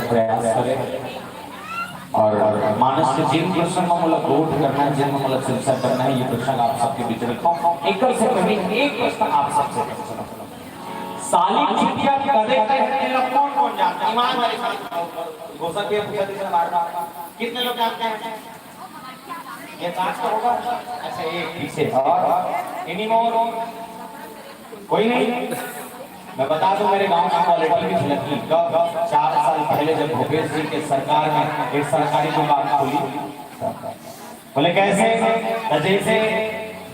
प्रयास करें और मानस के जिन प्रश्न में मतलब वोट करना है, जिन मतलब चर्चा करना है, ये प्रश्न आप सबके बीच रखो। एकल से पहले एक प्रश्न आप सबसे पूछना, साली चिट्ठिया कदे कहते हैं, कौन कौन जानता है? ईमानदारी से घोषणा के बार-बार कितने लोग जानते हैं? ये कास्ट होगा। अच्छा एक पीछे और एनीमोर कोई नहीं। मैं बता दूं मेरे गांव की क्वालिटी भी झलकी। 4 साल पहले जब भूपेश जी के सरकार में एक सरकारी दुकान खुली, बोले कैसे, जैसे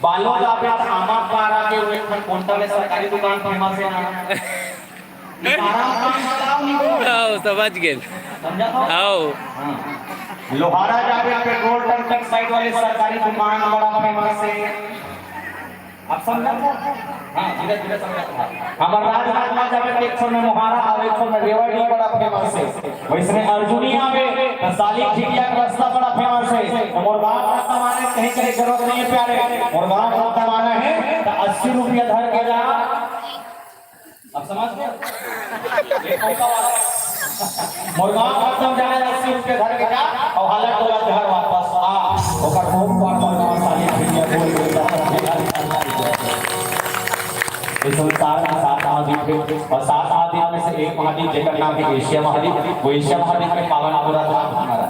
बालों का पे आमा पारा के ऊपर कोंटा में सरकारी दुकान फेमस है ना, समझ गए, समझा तो? लोहारा जाके पेट्रोल टंक साइड वाले सरकारी दुकान बड़ा फेमस है, आप समझा? हाँ धीरे धीरे समझा। हमारा राजनाथ जावे एक में मोहारा आवे, एक में रेवाड़ी बड़ा फेमस है, वैसे अर्जुनी आवे तो साली खिड़िया का रास्ता बड़ा फेमस है। और गांव का कमाने कहीं कहीं जरूरत नहीं है प्यारे, और गांव का कमाना है तो 80 रुपया धर के जा, अब समझ गए? मुर्गांव खत्म जाने 80 रुपया धर के जा और हालत टोला घर वापस आ, ओकर होम पर साली खिड़िया बोल इस संसार में 7 महाद्वीप है और 7 महाद्वीप में से एक महाद्वीप जेकर नाम है एशिया महाद्वीप। वो एशिया महाद्वीप में पावन पूरा धाम हमारा,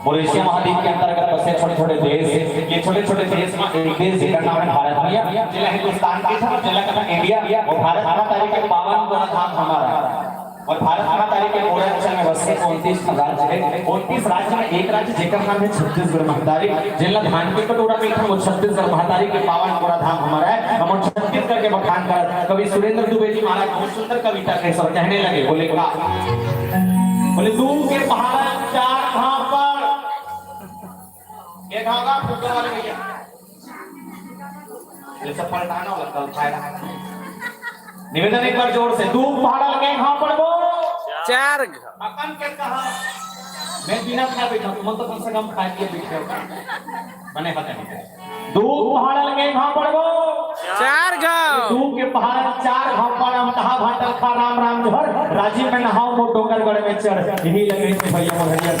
और एशिया महाद्वीप के अंतर्गत बसे छोटे छोटे देश है। ये छोटे छोटे देश में एक देश जेकर नाम है भारत भैया, जिला हिंदुस्तान के था, जिला का इंडिया, और भारत माता के पावन पूरा धाम हमारा। और भारत माता के पूर्वांचल में बसे 29 राज्य है। 29 राज्य में एक राज्य जेकर नाम है छत्तीसगढ़ महतारी, जिला धान के कटोरा में वो छत्तीसगढ़ महतारी के पावन पूरा धाम हमारा है। हम छत्तीसगढ़ के बखान कर कवि सुरेंद्र दुबे जी महाराज बहुत सुंदर कविता के सब कहने लगे, बोले का बोले दूर के पहाड़ 4 घाव पर ये घावगा फुटबॉल वाले भैया ये सब पलटाना वाला कल खाएगा। निवेदन एक बार जोर से, दूर पहाड़ लगे घाव पर वो 4 अपन के कहा मैं बिना खाए बैठा, तुम तो कम से कम खा के बैठे हो बने पता नहीं। दूर पहाड़ लगे घाव पर वो 4 घाव, दूर के पहाड़ 4 घाव पर हम कहा भाटल खा राम राम जोहर, राजीव में नहाओ वो डोंगरगढ़ में चढ़, यही लगे थे भैया मोहरिया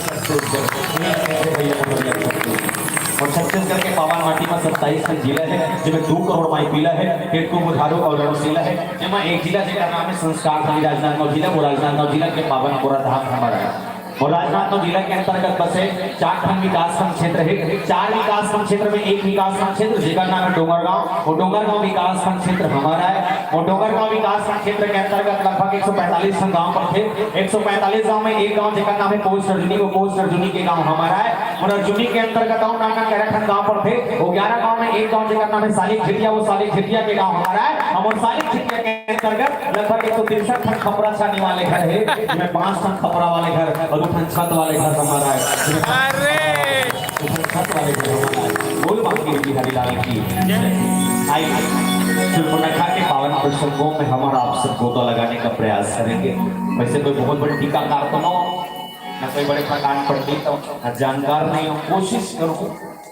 और छत्तीसगढ़ के पावन माटी में 27 जिला है, जिसमें 2 करोड़ माई पीला है, 1 बुधारू और रौसीला है, जिसमें एक जिला जिसका नाम है संस्कार धाम राजनांदगांव जिला। वो राजनांदगांव जिला के पावन पूरा धाम हमारा है। और राजनांदगांव जिला के अंतर्गत बसे 4 खंड विकासखंड क्षेत्र है। 4 विकासखंड क्षेत्र में एक विकासखंड क्षेत्र जिसका नाम है डोंगरगांव, और डोंगरगांव विकासखंड क्षेत्र हमारा है। और डोंगरगांव विकासखंड क्षेत्र के अंतर्गत लगभग 145 गांव पर थे। 145 गांव में एक गांव जिसका नाम है पोस्ट अर्जुनी, वो पोस्ट अर्जुनी के गांव हमारा है। और अर्जुनी के अंतर्गत और नाना कैराखंड गांव पर थे। वो 11 गांव में एक गांव जिसका नाम है साली खिड़िया, वो साली खिड़िया के गांव हमारा है। और साली खिड़िया के अंतर्गत लगभग 163 खंड खपरा छानी वाले घर है, जिसमें 5 खंड खपरा वाले घर और 2 खंड छत वाले घर हमारा है। अरे छत वाले घर हमारा है। बोल बाकी की हरिलाल की आई सुर्पनखा के पावन प्रसंगों में हमारा आप सबको तो लगाने का प्रयास करेंगे। वैसे कोई बहुत बड़ी टीकाकार तो न कोई बड़े प्रकांड पंडित हो, जानकार नहीं हो, कोशिश करो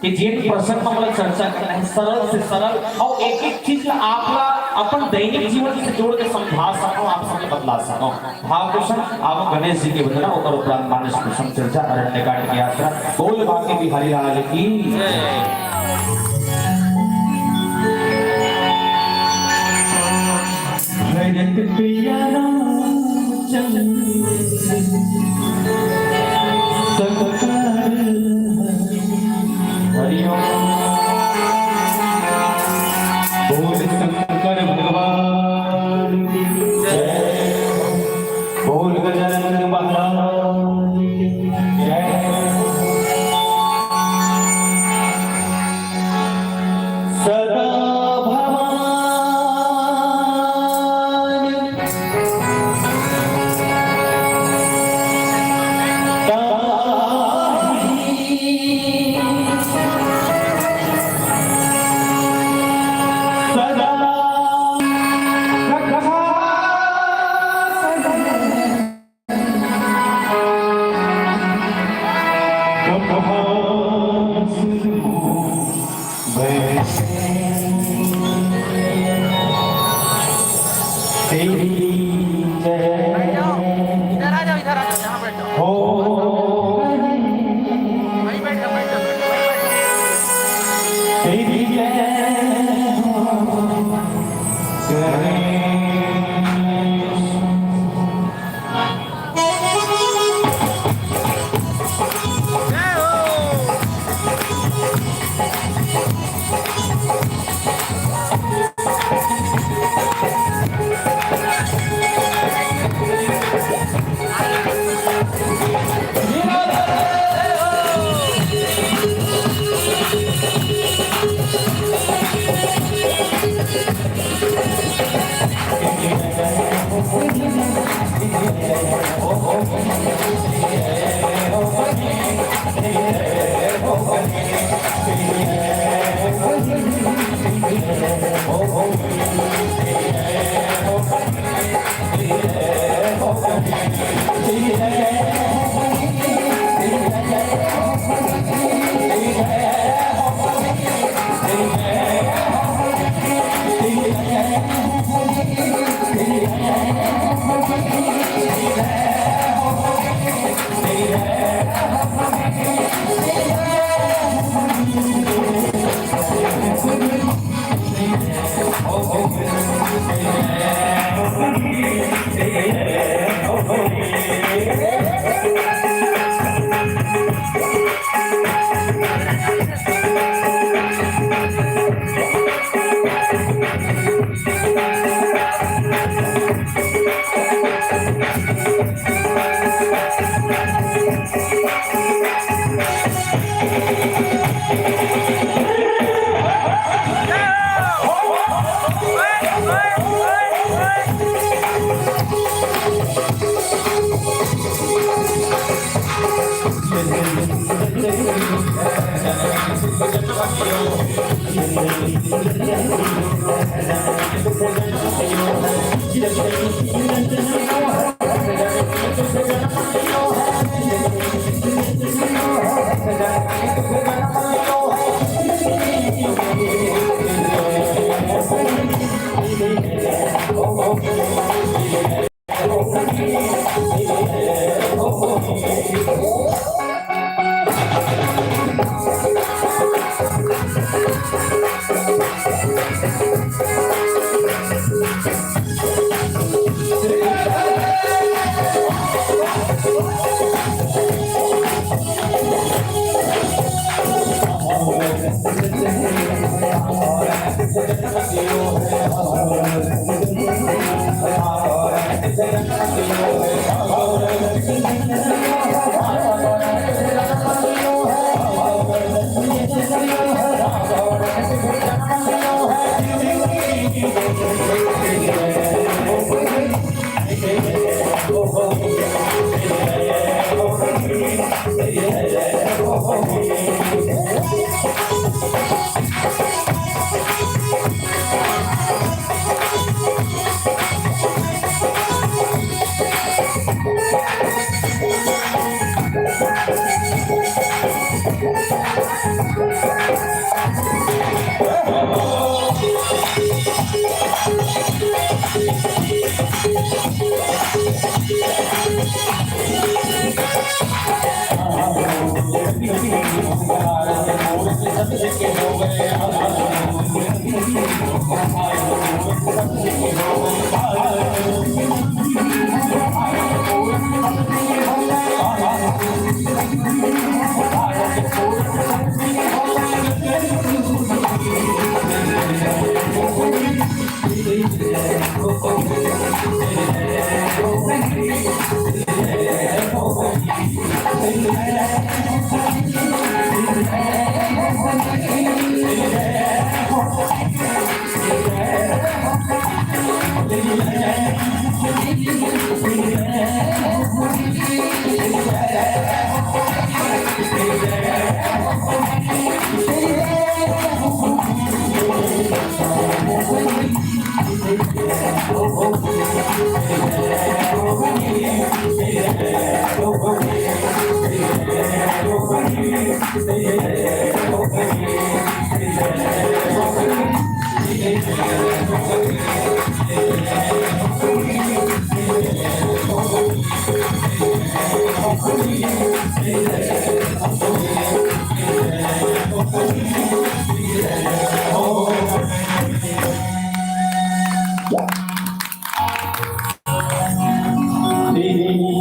कि जिन प्रसंग में मतलब चर्चा करना है सरल से सरल और एक एक चीज आपका अपन दैनिक जीवन से जोड़ के समझा सको, आप समझ बदला सको। भाव प्रसंग आप गणेश जी के वंदना और उपरांत मानस प्रसंग चर्चा अरण्यकांड की यात्रा बोल बाकी बिहारी लाल की तेरी जय